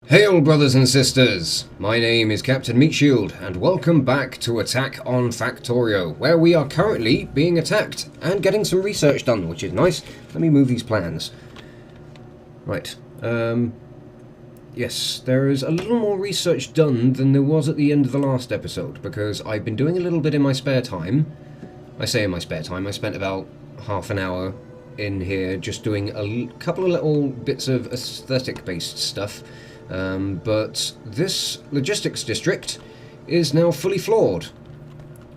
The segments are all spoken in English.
Hail, brothers and sisters! My name is Captain Meatshield, and welcome back to Attack on Factorio, where we are currently being attacked and getting some research done, which is nice. Let me move these plans. Right. Yes, there is a little more research done than there was at the end of the last episode, because I've been doing a little bit in my spare time. I say in my spare time, I spent about half an hour in here just doing a couple of little bits of aesthetic-based stuff. But this logistics district is now fully floored.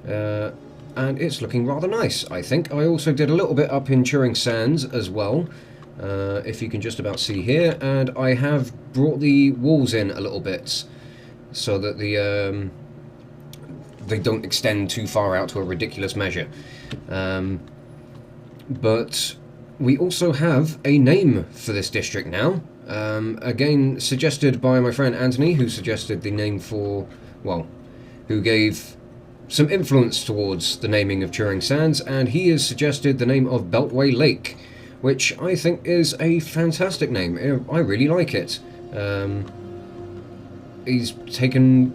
And it's looking rather nice, I think. I also did a little bit up in Turing Sands as well, if you can just about see here. And I have brought the walls in a little bit so that they don't extend too far out to a ridiculous measure. But we also have a name for this district now. Again, suggested by my friend Anthony, who suggested the name for, well, who gave some influence towards the naming of Turing Sands, and he has suggested the name of Beltway Lake, which I think is a fantastic name. I really like it. He's taken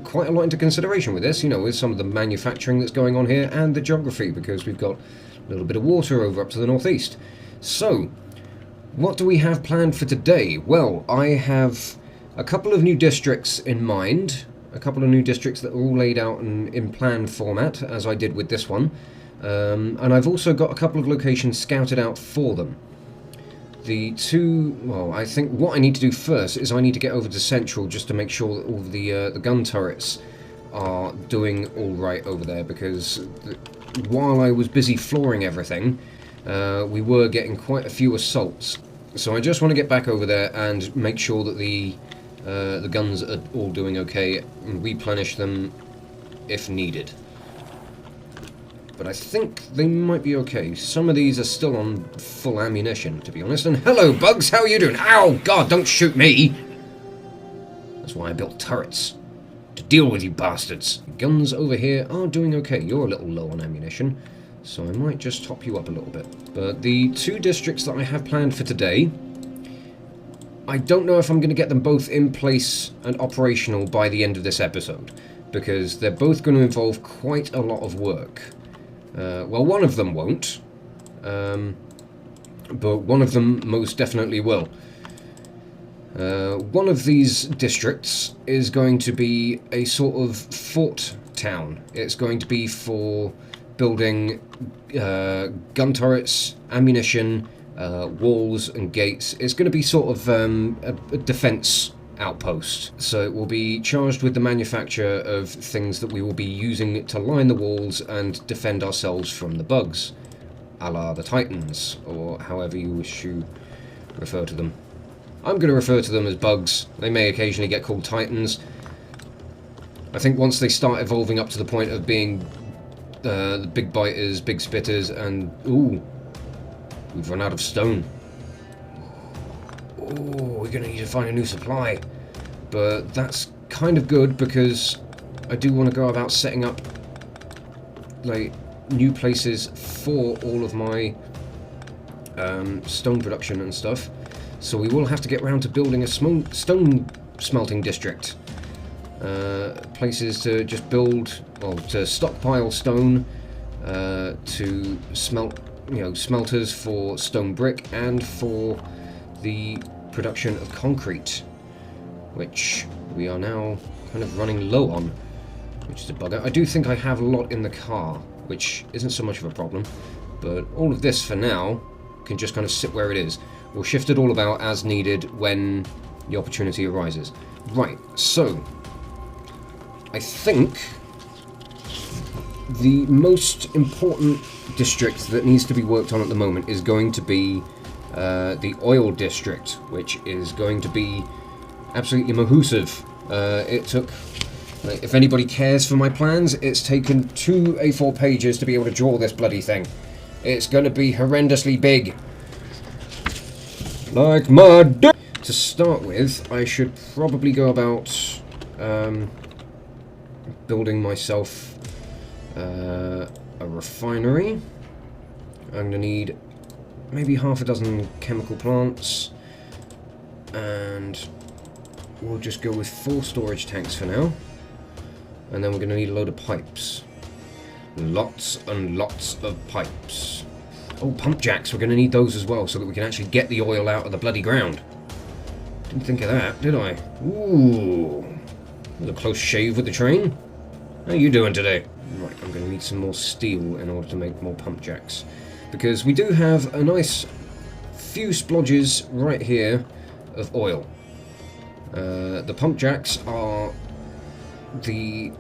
quite a lot into consideration with this, you know, with some of the manufacturing that's going on here and the geography, because we've got a little bit of water over up to the northeast. So, what do we have planned for today? Well, I have a couple of new districts in mind, a couple of new districts that are all laid out in plan format, as I did with this one, and I've also got a couple of locations scouted out for them. Well, I think what I need to do first is I need to get over to Central just to make sure that all of the gun turrets are doing all right over there, because while I was busy flooring everything, we were getting quite a few assaults. So I just want to get back over there and make sure that the guns are all doing okay and replenish them if needed. But I think they might be okay. Some of these are still on full ammunition, to be honest. And hello, Bugs, how are you doing? Ow, God, don't shoot me! That's why I built turrets. To deal with you bastards. Guns over here are doing okay. You're a little low on ammunition, so I might just top you up a little bit. But the two districts that I have planned for today, I don't know if I'm going to get them both in place and operational by the end of this episode, because they're both going to involve quite a lot of work. Well, one of them won't, but one of them most definitely will. One of these districts is going to be a sort of fort town. It's going to be for building gun turrets, ammunition, walls and gates. It's going to be sort of a defense outpost. So it will be charged with the manufacture of things that we will be using to line the walls and defend ourselves from the bugs, a la the Titans, or however you wish to refer to them. I'm going to refer to them as bugs. They may occasionally get called Titans. I think once they start evolving up to the point of being the big biters, big spitters, and ooh, we've run out of stone. Oh, we're gonna need to find a new supply, but that's kind of good because I do want to go about setting up like new places for all of my stone production and stuff. So we will have to get round to building a stone smelting district. Places to just build, well, to stockpile stone, to smelt, smelters for stone brick, and for the production of concrete, which we are now kind of running low on, which is a bugger. I do think I have a lot in the car, which isn't so much of a problem, but all of this for now can just kind of sit where it is. We'll shift it all about as needed when the opportunity arises. Right, so I think the most important district that needs to be worked on at the moment is going to be the oil district, which is going to be absolutely mahoosive. It took, if anybody cares for my plans, it's taken 2 A4 pages to be able to draw this bloody thing. It's going to be horrendously big. Like my dick! To start with, I should probably go about building myself a refinery. I'm going to need maybe half a dozen chemical plants and we'll just go with 4 storage tanks for now. And then we're going to need a load of pipes. Lots and lots of pipes. Oh, pump jacks, we're going to need those as well so that we can actually get the oil out of the bloody ground. Didn't think of that, did I? Ooh. A close shave with the train. How are you doing today? Right, I'm going to need some more steel in order to make more pump jacks. Because we do have a nice few splodges right here of oil. The pump jacks are the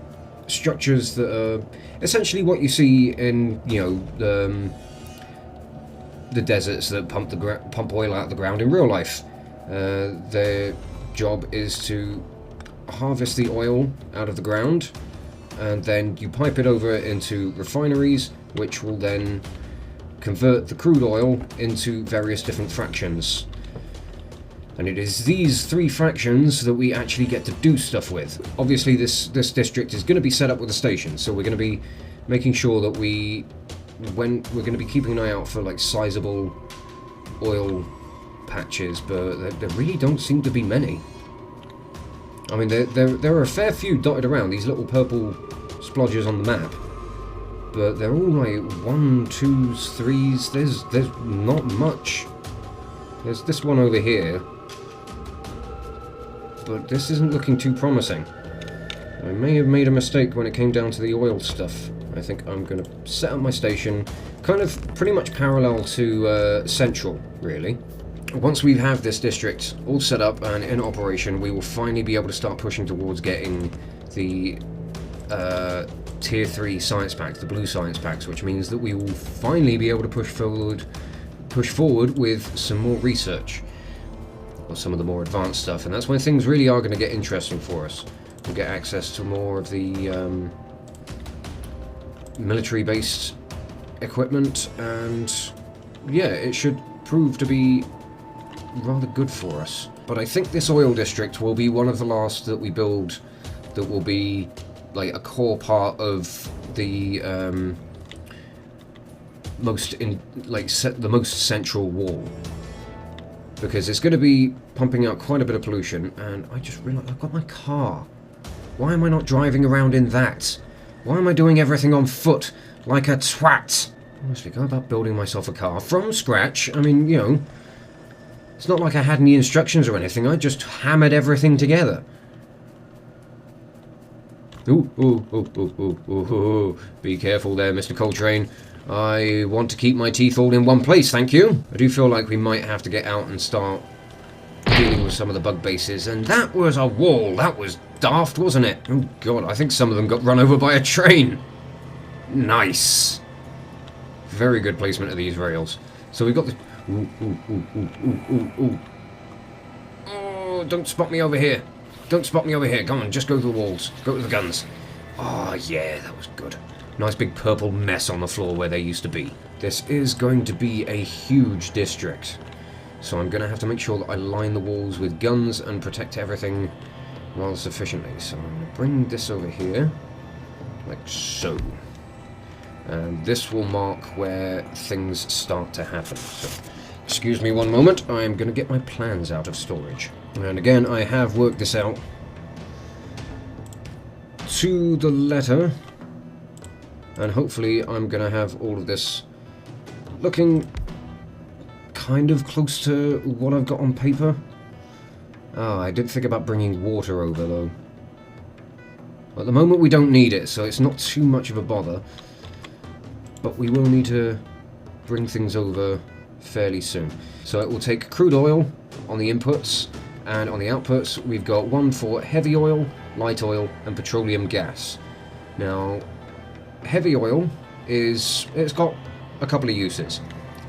structures that are essentially what you see in, you know, the deserts that pump oil out of the ground in real life. Their job is to harvest the oil out of the ground, and then you pipe it over into refineries, which will then convert the crude oil into various different fractions. And it is these 3 fractions that we actually get to do stuff with. Obviously this district is going to be set up with a station, so we're going to be making sure that we're going to be keeping an eye out for like sizable oil patches, but there really don't seem to be many. I mean, there are a fair few dotted around, these little purple splodges on the map, but they're all like 1, 2s, 3s. There's not much. There's this one over here, but this isn't looking too promising. I may have made a mistake when it came down to the oil stuff. I think I'm going to set up my station kind of pretty much parallel to Central, really. Once we have this district all set up and in operation, we will finally be able to start pushing towards getting the Tier 3 science packs, the blue science packs, which means that we will finally be able to push forward with some more research, or some of the more advanced stuff, and that's when things really are going to get interesting for us. We'll get access to more of the military-based equipment, and yeah, it should prove to be rather good for us. But I think this oil district will be one of the last that we build that will be like a core part of the the most central wall, because it's going to be pumping out quite a bit of pollution. And I just realized I've got my car. Why am I not driving around in that? Why am I doing everything on foot like a twat? Honestly, go about building myself a car from scratch. I mean, you know, it's not like I had any instructions or anything. I just hammered everything together. Ooh, ooh, ooh, ooh, ooh, ooh, ooh. Be careful there, Mr. Coltrane. I want to keep my teeth all in one place, thank you. I do feel like we might have to get out and start dealing with some of the bug bases. And that was a wall. That was daft, wasn't it? Oh, God, I think some of them got run over by a train. Nice. Very good placement of these rails. So we've got the... Ooh, ooh, ooh, ooh, ooh, ooh, ooh. Oh, don't spot me over here. Don't spot me over here. Come on, just go to the walls. Go to the guns. Oh, yeah, that was good. Nice big purple mess on the floor where they used to be. This is going to be a huge district. So I'm going to have to make sure that I line the walls with guns and protect everything rather sufficiently. So I'm going to bring this over here, like so. And this will mark where things start to happen. So, excuse me one moment, I'm going to get my plans out of storage. And again, I have worked this out to the letter. And hopefully I'm going to have all of this looking kind of close to what I've got on paper. Ah, I did think about bringing water over, though. At the moment we don't need it, so it's not too much of a bother. But we will need to bring things over fairly soon. So it will take crude oil on the inputs, and on the outputs we've got one for heavy oil, light oil, and petroleum gas. Now, heavy oil it's got a couple of uses.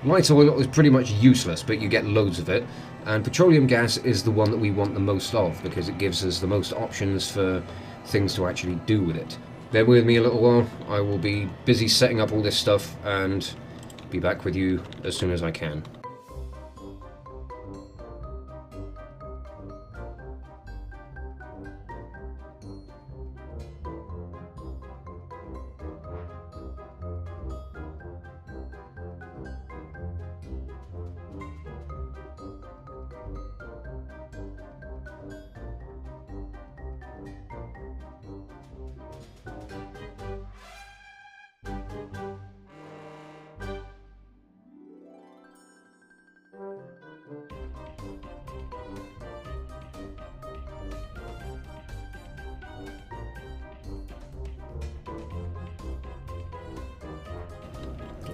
Light oil is pretty much useless, but you get loads of it. And petroleum gas is the one that we want the most of, because it gives us the most options for things to actually do with it. Bear with me a little while. I will be busy setting up all this stuff and be back with you as soon as I can.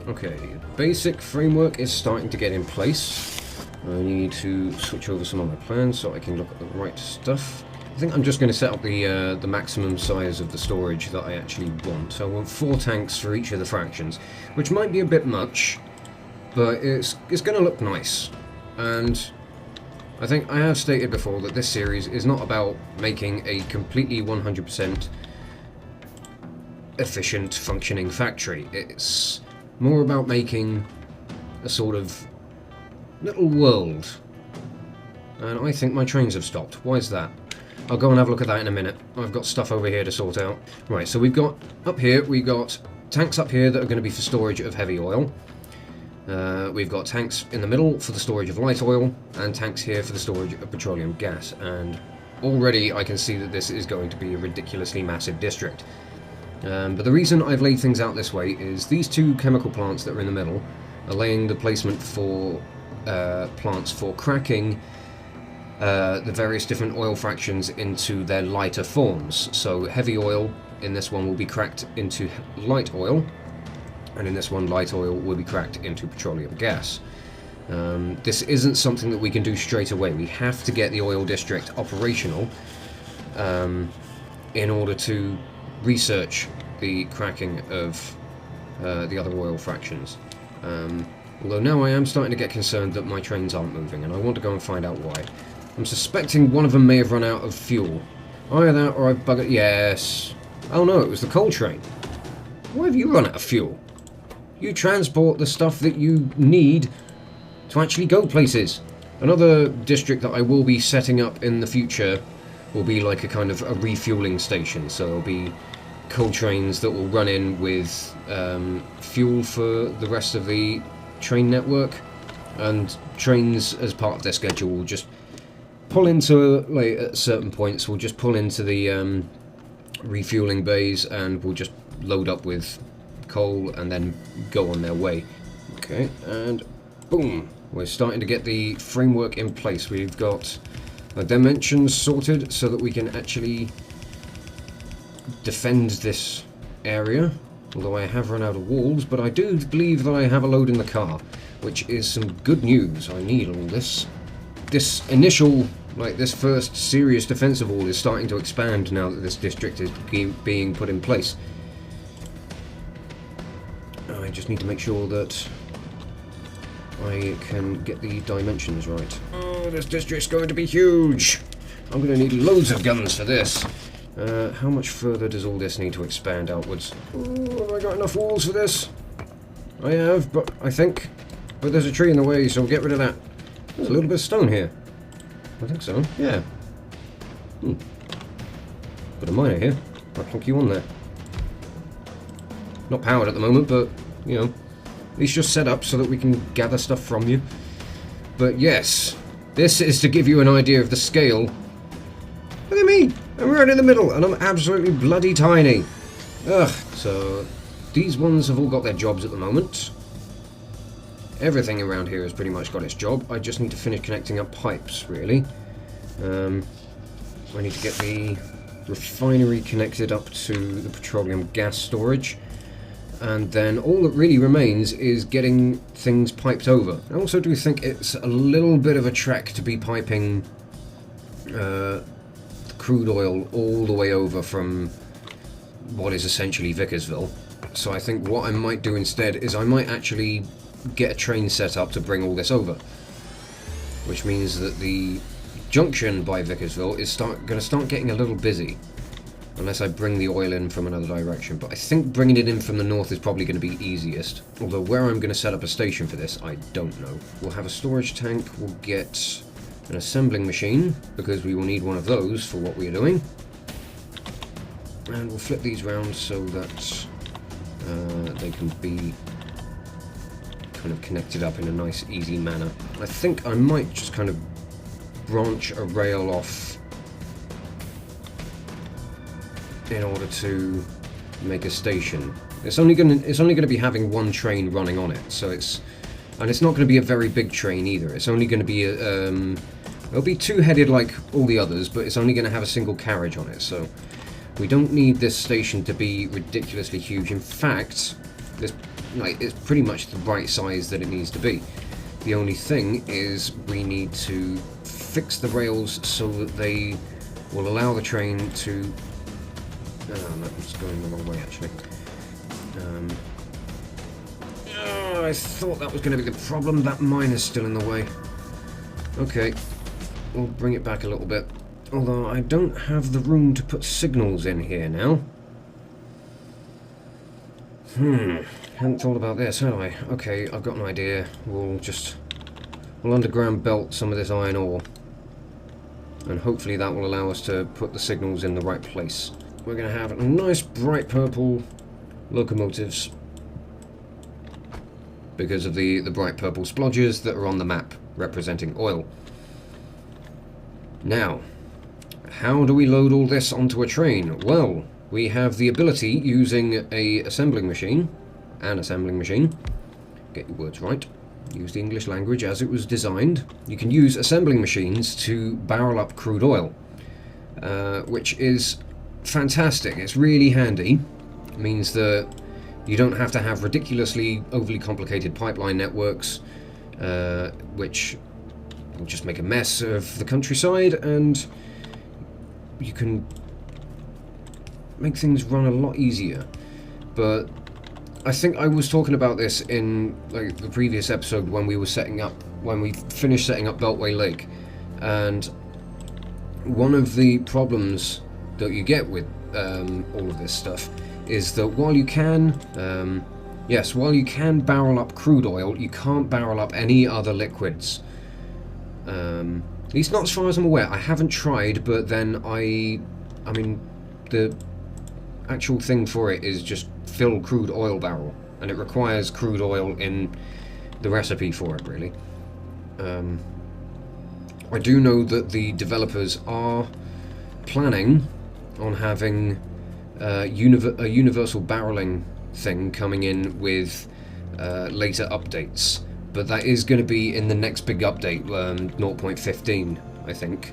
Okay, basic framework is starting to get in place. I need to switch over some of my plans so I can look at the right stuff. I think I'm just going to set up the maximum size of the storage that I actually want. I want 4 tanks for each of the fractions, which might be a bit much, but it's going to look nice. And I think I have stated before that this series is not about making a completely 100% efficient, functioning factory. It's more about making a sort of little world. And I think my trains have stopped. Why is that? I'll go and have a look at that in a minute. I've got stuff over here to sort out. Right, so we've got up here, we've got tanks up here that are going to be for storage of heavy oil. We've got tanks in the middle for the storage of light oil, and tanks here for the storage of petroleum gas. And already I can see that this is going to be a ridiculously massive district. But the reason I've laid things out this way is these 2 chemical plants that are in the middle are laying the placement for plants for cracking the various different oil fractions into their lighter forms. So heavy oil in this one will be cracked into light oil, and in this one light oil will be cracked into petroleum gas. This isn't something that we can do straight away. We have to get the oil district operational in order to research the cracking of the other oil fractions. Although now I am starting to get concerned that my trains aren't moving, and I want to go and find out why. I'm suspecting one of them may have run out of fuel. Either that or I've buggered... Yes. Oh no, it was the coal train. Why have you run out of fuel? You transport the stuff that you need to actually go places. Another district that I will be setting up in the future will be like a kind of a refueling station. So there'll be coal trains that will run in with fuel for the rest of the train network, and trains as part of their schedule will just pull into, like, at certain points we'll just pull into the refueling bays and we'll just load up with coal and then go on their way. Okay, and boom, we're starting to get the framework in place. We've got the dimensions sorted so that we can actually defend this area. Although I have run out of walls, but I do believe that I have a load in the car, which is some good news. I need all this. This initial, like this first serious defensive wall is starting to expand now that this district is being put in place. I just need to make sure that I can get the dimensions right. Oh, this district's going to be huge! I'm going to need loads of guns for this. How much further does all this need to expand outwards? Oh, have I got enough walls for this? I have, but I think. But there's a tree in the way, so we'll get rid of that. There's a little bit of stone here. I think so, yeah. Bit of miner here. I'll plonk you on there. Not powered at the moment, but, you know, at least just set up so that we can gather stuff from you. But yes, this is to give you an idea of the scale. Look at me! I'm right in the middle, and I'm absolutely bloody tiny. Ugh, so these ones have all got their jobs at the moment. Everything around here has pretty much got its job. I just need to finish connecting up pipes, really. I need to get the refinery connected up to the petroleum gas storage. And then all that really remains is getting things piped over. I also do think it's a little bit of a trek to be piping crude oil all the way over from what is essentially Vickersville. So I think what I might do instead is I might actually get a train set up to bring all this over, which means that the junction by Vickersville is going to start getting a little busy unless I bring the oil in from another direction. But I think bringing it in from the north is probably going to be easiest, although where I'm going to set up a station for this I don't know. We'll have a storage tank, we'll get an assembling machine because we will need one of those for what we are doing, and we'll flip these round so that they can be kind of connected up in a nice easy manner. I think I might just kind of branch a rail off in order to make a station. It's only going to be having one train running on it, so it's not going to be a very big train either. It's only going to be it'll be two-headed like all the others, but it's only going to have a single carriage on it, so we don't need this station to be ridiculously huge. In fact, this like, it's pretty much the right size that it needs to be. The only thing is we need to fix the rails so that they will allow the train to... Oh, that's going the wrong way, actually. I thought that was going to be the problem. That mine is still in the way. Okay, we'll bring it back a little bit. Although I don't have the room to put signals in here now. Hadn't thought about this, had I? Okay, I've got an idea. We'll underground belt some of this iron ore. And hopefully that will allow us to put the signals in the right place. We're going to have nice bright purple locomotives. Because of the bright purple splodges that are on the map representing oil. Now, how do we load all this onto a train? Well, we have the ability using an assembling machine. Get your words right. Use the English language as it was designed. You can use assembling machines to barrel up crude oil, which is fantastic. It's really handy. It means that you don't have to have ridiculously overly complicated pipeline networks, which will just make a mess of the countryside, and you can make things run a lot easier. But I think I was talking about this in like the previous episode when we finished setting up Beltway Lake, and one of the problems that you get with all of this stuff is that while you can barrel up crude oil, you can't barrel up any other liquids. At least not as far as I'm aware. I haven't tried, but then I mean, the actual thing for it is just fill crude oil barrel, and it requires crude oil in the recipe for it, really. I do know that the developers are planning on having a universal barreling thing coming in with later updates, but that is going to be in the next big update, 0.15, I think,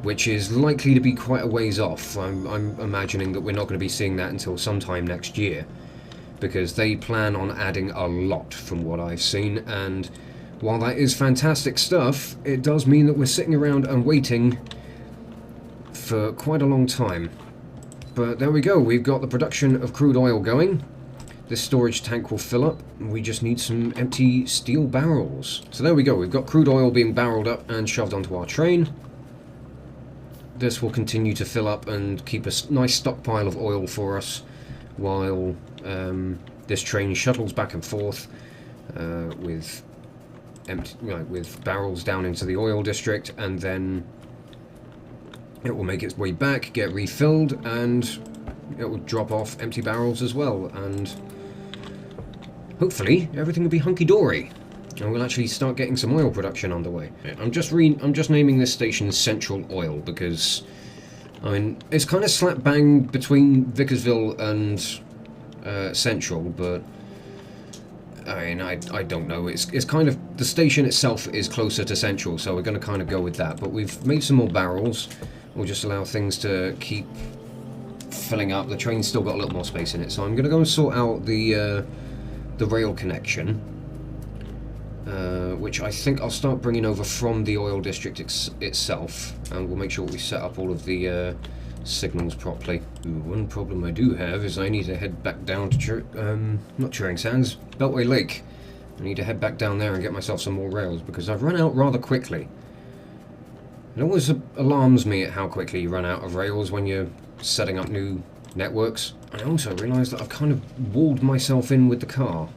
which is likely to be quite a ways off. I'm imagining that we're not going to be seeing that until sometime next year, because they plan on adding a lot from what I've seen, and while that is fantastic stuff, it does mean that we're sitting around and waiting for quite a long time. But there we go, we've got the production of crude oil going. This storage tank will fill up. We just need some empty steel barrels. So there we go, we've got crude oil being barreled up and shoved onto our train. This will continue to fill up and keep a nice stockpile of oil for us while this train shuttles back and forth with barrels down into the oil district, and then it will make its way back, get refilled, and it will drop off empty barrels as well, and hopefully everything will be hunky-dory, and we'll actually start getting some oil production underway. I'm just naming this station Central Oil because, I mean, it's kind of slap bang between Vickersville and Central, but I mean, I don't know. It's kind of, the station itself is closer to Central, so we're going to kind of go with that. But we've made some more barrels. We'll just allow things to keep filling up. The train's still got a little more space in it, so I'm going to go and sort out the rail connection, which I think I'll start bringing over from the oil district itself, and we'll make sure we set up all of the signals properly. Ooh, one problem I do have is I need to head back down to not Turing Sands, Beltway Lake. I need to head back down there and get myself some more rails, because I've run out rather quickly. It always alarms me at how quickly you run out of rails when you're setting up new networks. I also realised that I've kind of walled myself in with the car.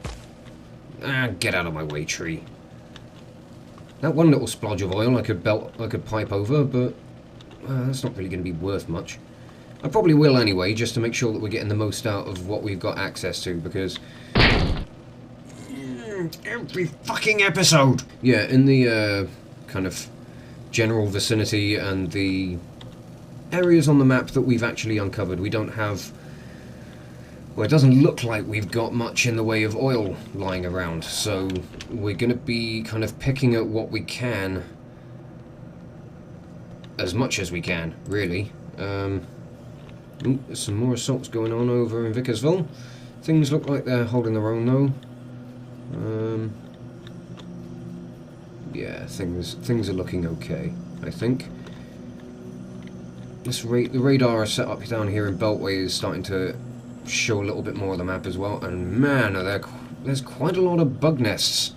Ah, get out of my way, tree. That one little splodge of oil I could pipe over, but that's not really going to be worth much. I probably will anyway, just to make sure that we're getting the most out of what we've got access to, because every fucking episode! Yeah, in the kind of general vicinity and the areas on the map that we've actually uncovered, we don't have... Well, it doesn't look like we've got much in the way of oil lying around, so we're going to be kind of picking at what we can, as much as we can, really. Ooh, there's some more assaults going on over in Vickersville. Things look like they're holding their own though. Yeah, things are looking okay, I think. The radar set up down here in Beltway is starting to show a little bit more of the map as well, and man, there's quite a lot of bug nests.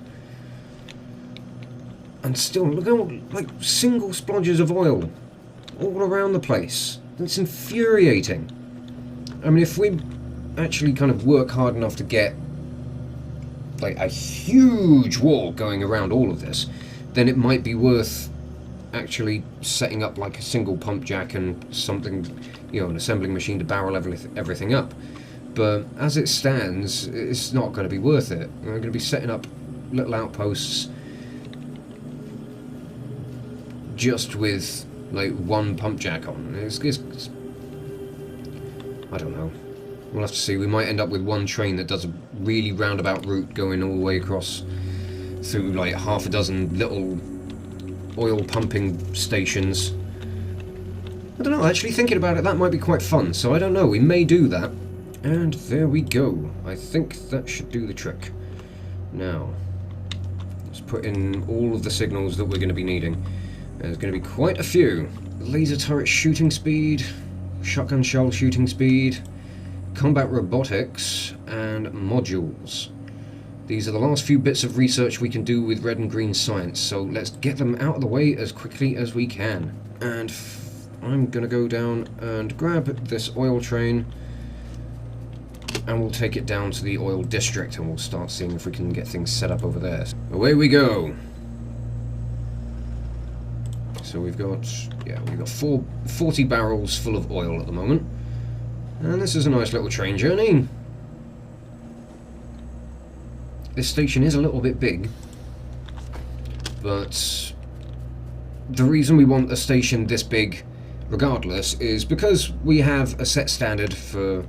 And still, look at like single splodges of oil all around the place. It's infuriating. I mean, if we actually kind of work hard enough to get like a huge wall going around all of this, then it might be worth actually setting up like a single pump jack and something, you know, an assembling machine to barrel everything up. But as it stands, it's not going to be worth it. We're going to be setting up little outposts just with like one pump jack on. It's I don't know. We'll have to see. We might end up with one train that does a really roundabout route going all the way across through like half a dozen little oil pumping stations. I don't know, actually thinking about it, that might be quite fun, so I don't know, we may do that. And there we go. I think that should do the trick. Now, let's put in all of the signals that we're going to be needing. There's going to be quite a few. Laser turret shooting speed, shotgun shell shooting speed, combat robotics, and modules. These are the last few bits of research we can do with red and green science, so let's get them out of the way as quickly as we can. And I'm going to go down and grab this oil train, and we'll take it down to the oil district, and we'll start seeing if we can get things set up over there. Away we go! So we've got 40 barrels full of oil at the moment. And this is a nice little train journey. This station is a little bit big, but the reason we want a station this big regardless is because we have a set standard for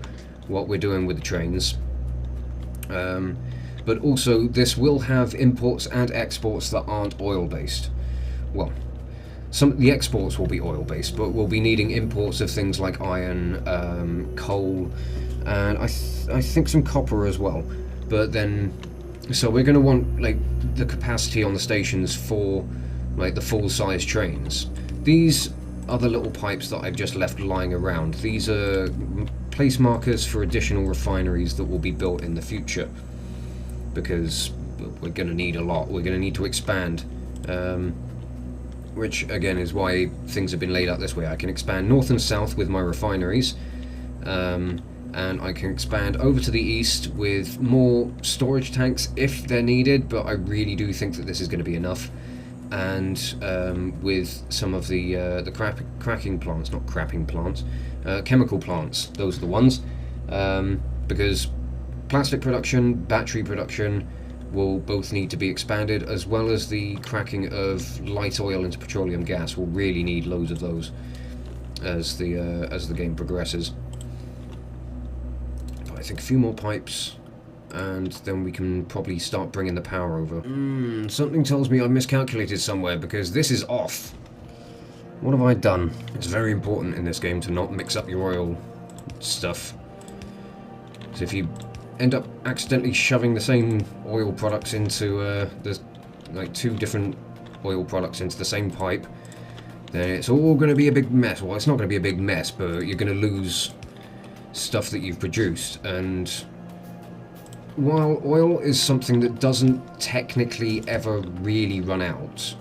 what we're doing with the trains. But also this will have imports and exports that aren't oil based. Well, some the exports will be oil based, but we'll be needing imports of things like iron, coal, and I think some copper as well. But then, so we're going to want like the capacity on the stations for like the full-size trains. These are the little pipes that I've just left lying around. These are place markers for additional refineries that will be built in the future, because we're going to need a lot. We're going to need to expand, which again is why things have been laid out this way. I can expand north and south with my refineries, and I can expand over to the east with more storage tanks if they're needed, but I really do think that this is going to be enough. And with some of the cracking plants, not crapping plants, chemical plants, those are the ones, because plastic production, battery production will both need to be expanded, as well as the cracking of light oil into petroleum gas. We'll really need loads of those as the game progresses. But I think a few more pipes, and then we can probably start bringing the power over. Something tells me I've miscalculated somewhere, because this is off. What have I done? It's very important in this game to not mix up your oil stuff. So if you end up accidentally shoving the same oil products into there's like two different oil products into the same pipe, then it's all going to be a big mess. Well, it's not going to be a big mess, but you're going to lose stuff that you've produced. And while oil is something that doesn't technically ever really run out,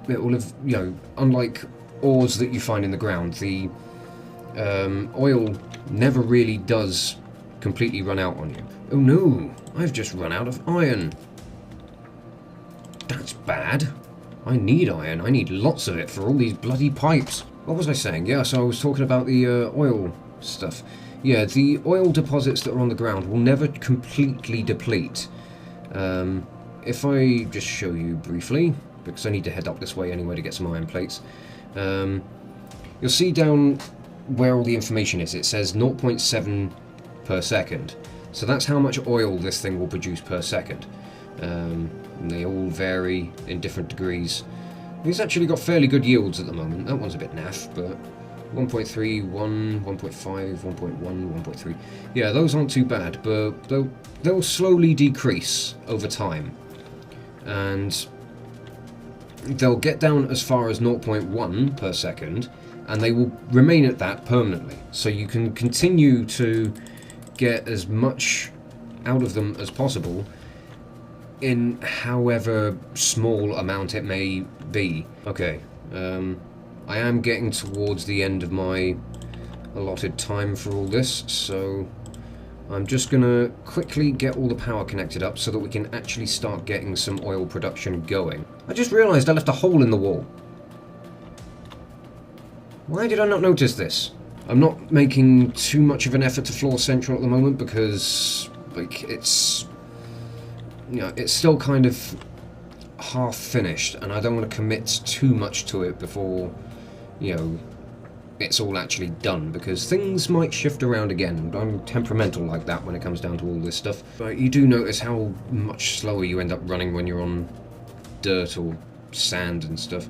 it will have, you know, unlike ores that you find in the ground, the oil never really does completely run out on you. Oh no, I've just run out of iron. That's bad. I need iron. I need lots of it for all these bloody pipes. What was I saying? Yeah, so I was talking about the oil stuff. Yeah, the oil deposits that are on the ground will never completely deplete. If I just show you briefly, because I need to head up this way anyway to get some iron plates, you'll see down where all the information is, it says 0.7 per second. So that's how much oil this thing will produce per second. And they all vary in different degrees. He's actually got fairly good yields at the moment. That one's a bit naff, but 1.3, 1, 1.5, 1.1, 1.3. Yeah, those aren't too bad, but they'll slowly decrease over time. And they'll get down as far as 0.1 per second, and they will remain at that permanently. So you can continue to get as much out of them as possible in however small amount it may be. Okay, I am getting towards the end of my allotted time for all this, so I'm just gonna quickly get all the power connected up so that we can actually start getting some oil production going. I just realised I left a hole in the wall. Why did I not notice this? I'm not making too much of an effort to floor central at the moment because, like, it's, you know, it's still kind of half finished, and I don't want to commit too much to it before, you know, it's all actually done, because things might shift around again. I'm temperamental like that when it comes down to all this stuff. But you do notice how much slower you end up running when you're on dirt or sand and stuff.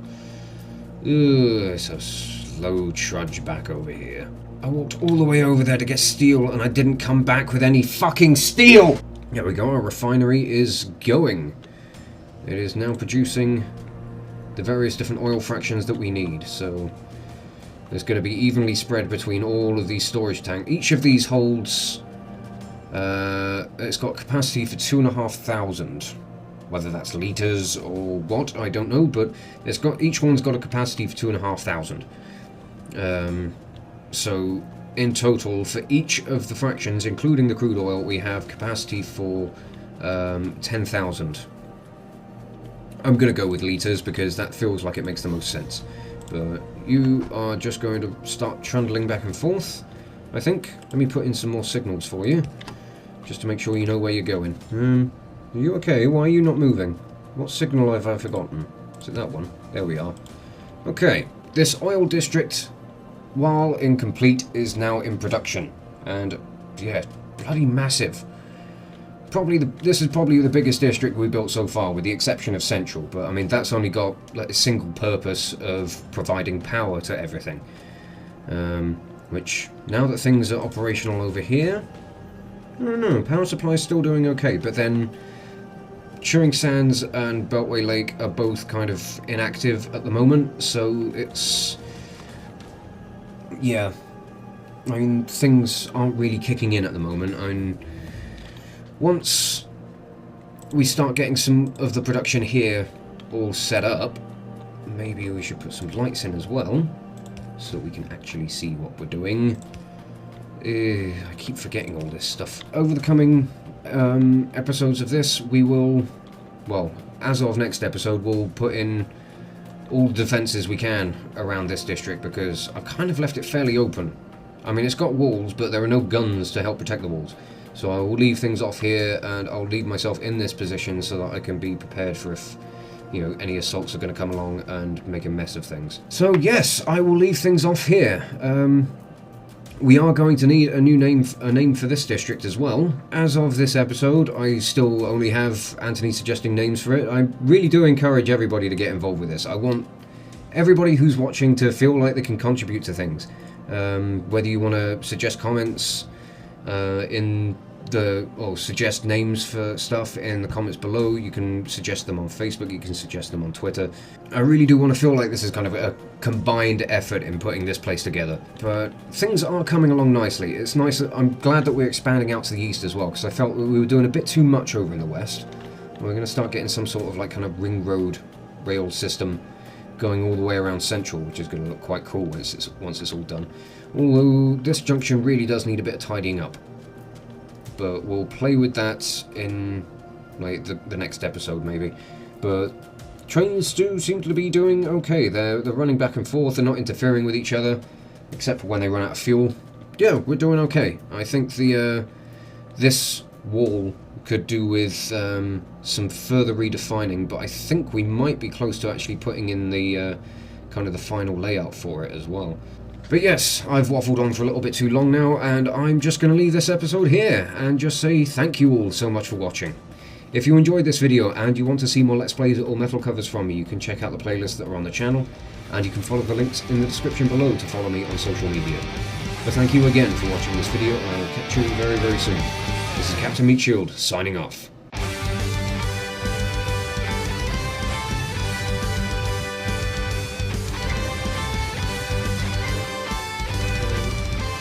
Ugh, it's a slow trudge back over here. I walked all the way over there to get steel, and I didn't come back with any fucking steel! There we go, our refinery is going. It is now producing the various different oil fractions that we need, so there's going to be evenly spread between all of these storage tanks. Each of these holds, it's got capacity for 2,500. Whether that's litres or what, I don't know, but it's got, each one's got a capacity for 2,500. So in total, for each of the fractions, including the crude oil, we have capacity for 10,000. I'm going to go with litres because that feels like it makes the most sense. But you are just going to start trundling back and forth, I think. Let me put in some more signals for you, just to make sure you know where you're going. Are you okay? Why are you not moving? What signal have I forgotten? Is it that one? There we are. Okay, this oil district, while incomplete, is now in production. And, yeah, bloody massive. This is probably the biggest district we built so far, with the exception of Central. But, I mean, that's only got like, a single purpose of providing power to everything. Which, now that things are operational over here, I don't know, power supply is still doing okay. But then, Chewing Sands and Beltway Lake are both kind of inactive at the moment, so it's... yeah. I mean, things aren't really kicking in at the moment. I mean, once we start getting some of the production here all set up, maybe we should put some lights in as well, so that we can actually see what we're doing. I keep forgetting all this stuff. Over the coming episodes of this, we will, well, as of next episode, we'll put in all the defences we can around this district, because I've kind of left it fairly open. I mean, it's got walls, but there are no guns to help protect the walls. So I will leave things off here, and I'll leave myself in this position so that I can be prepared for if, you know, any assaults are going to come along and make a mess of things. So yes, I will leave things off here. We are going to need a new name, for this district as well. As of this episode, I still only have Anthony suggesting names for it. I really do encourage everybody to get involved with this. I want everybody who's watching to feel like they can contribute to things. Whether you want to suggest comments or suggest names for stuff in the comments below, you can suggest them on Facebook, you can suggest them on Twitter. I really do want to feel like this is kind of a combined effort in putting this place together. But things are coming along nicely. It's nice. I'm glad that we're expanding out to the east as well, because I felt we were doing a bit too much over in the west. We're going to start getting some sort of like kind of ring road rail system going all the way around Central, which is going to look quite cool once it's all done. Although this junction really does need a bit of tidying up. But we'll play with that in like the next episode maybe. But trains do seem to be doing okay. They're running back and forth. They're not interfering with each other, except for when they run out of fuel. Yeah, we're doing okay. I think this wall could do with some further redefining, but I think we might be close to actually putting in the kind of the final layout for it as well. But yes, I've waffled on for a little bit too long now, and I'm just going to leave this episode here and just say thank you all so much for watching. If you enjoyed this video and you want to see more Let's Plays or metal covers from me, you can check out the playlists that are on the channel, and you can follow the links in the description below to follow me on social media. But thank you again for watching this video, and I will catch you very, very soon. This is Captain Meatshield, signing off.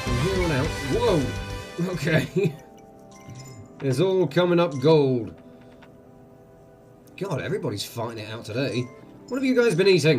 From here on out... Whoa! Okay. It's all coming up gold. God, everybody's fighting it out today. What have you guys been eating?